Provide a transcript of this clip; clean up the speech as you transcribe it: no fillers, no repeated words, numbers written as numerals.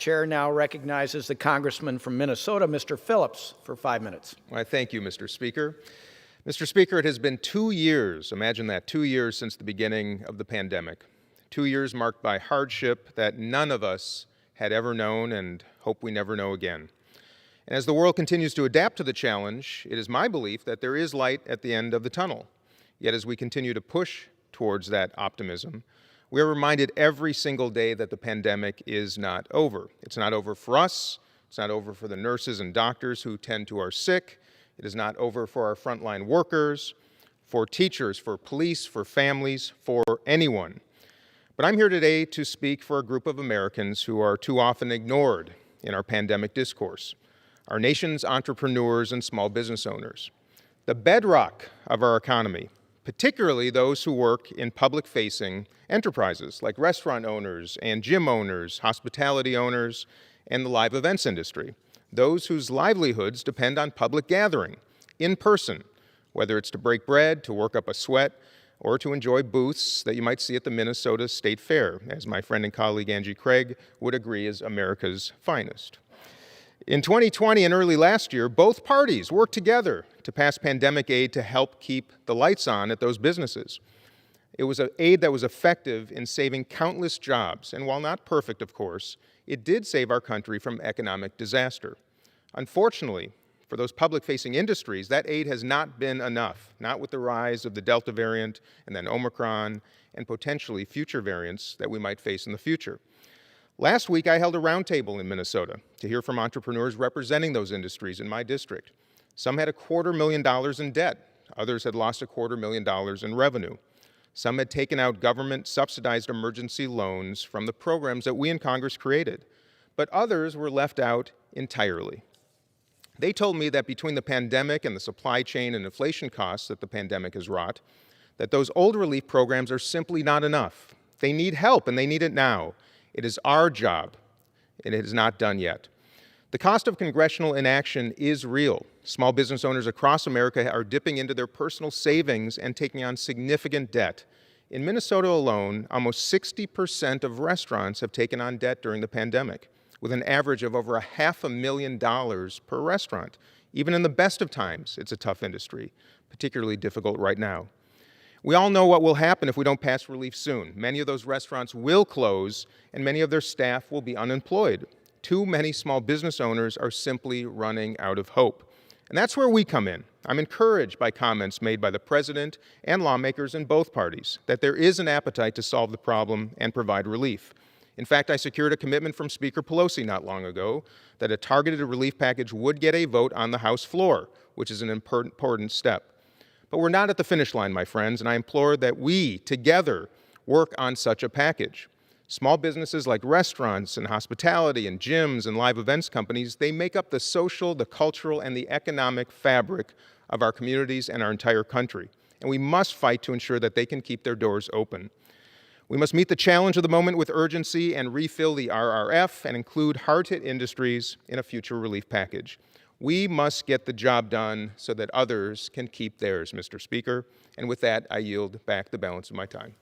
Chair now recognizes the congressman from Minnesota, Mr. Phillips, for 5 minutes. Well, thank you, Mr. Speaker. Mr. Speaker, it has been 2 years, imagine that, 2 years since the beginning of the pandemic. 2 years marked by hardship that none of us had ever known and hope we never know again. And as the world continues to adapt to the challenge, it is my belief that there is light at the end of the tunnel. Yet as we continue to push towards that optimism, we are reminded every single day that the pandemic is not over. It's not over for us. It's not over for the nurses and doctors who tend to our sick. It is not over for our frontline workers, for teachers, for police, for families, for anyone. But I'm here today to speak for a group of Americans who are too often ignored in our pandemic discourse, our nation's entrepreneurs and small business owners, the bedrock of our economy, particularly those who work in public-facing enterprises like restaurant owners and gym owners, hospitality owners, and the live events industry, those whose livelihoods depend on public gathering, in person, whether it's to break bread, to work up a sweat, or to enjoy booths that you might see at the Minnesota State Fair, as my friend and colleague Angie Craig would agree is America's finest. In 2020 and early last year, both parties worked together to pass pandemic aid to help keep the lights on at those businesses. It was an aid that was effective in saving countless jobs, and while not perfect, of course, it did save our country from economic disaster. Unfortunately, for those public-facing industries, that aid has not been enough, not with the rise of the Delta variant and then Omicron and potentially future variants that we might face in the future. Last week, I held a roundtable in Minnesota to hear from entrepreneurs representing those industries in my district. Some had $250,000 in debt. Others had lost $250,000 in revenue. Some had taken out government-subsidized emergency loans from the programs that we in Congress created. But others were left out entirely. They told me that between the pandemic and the supply chain and inflation costs that the pandemic has wrought, that those old relief programs are simply not enough. They need help, and they need it now. It is our job, and it is not done yet. The cost of congressional inaction is real. Small business owners across America are dipping into their personal savings and taking on significant debt. In Minnesota alone, almost 60% of restaurants have taken on debt during the pandemic, with an average of over $500,000 per restaurant. Even in the best of times, it's a tough industry, particularly difficult right now. We all know what will happen if we don't pass relief soon. Many of those restaurants will close, and many of their staff will be unemployed. Too many small business owners are simply running out of hope. And that's where we come in. I'm encouraged by comments made by the president and lawmakers in both parties that there is an appetite to solve the problem and provide relief. In fact, I secured a commitment from Speaker Pelosi not long ago that a targeted relief package would get a vote on the House floor, which is an important step. But we're not at the finish line, my friends, and I implore that we, together, work on such a package. Small businesses like restaurants and hospitality and gyms and live events companies, they make up the social, the cultural, and the economic fabric of our communities and our entire country. And we must fight to ensure that they can keep their doors open. We must meet the challenge of the moment with urgency and refill the RRF and include hard-hit industries in a future relief package. We must get the job done so that others can keep theirs, Mr. Speaker. And with that, I yield back the balance of my time.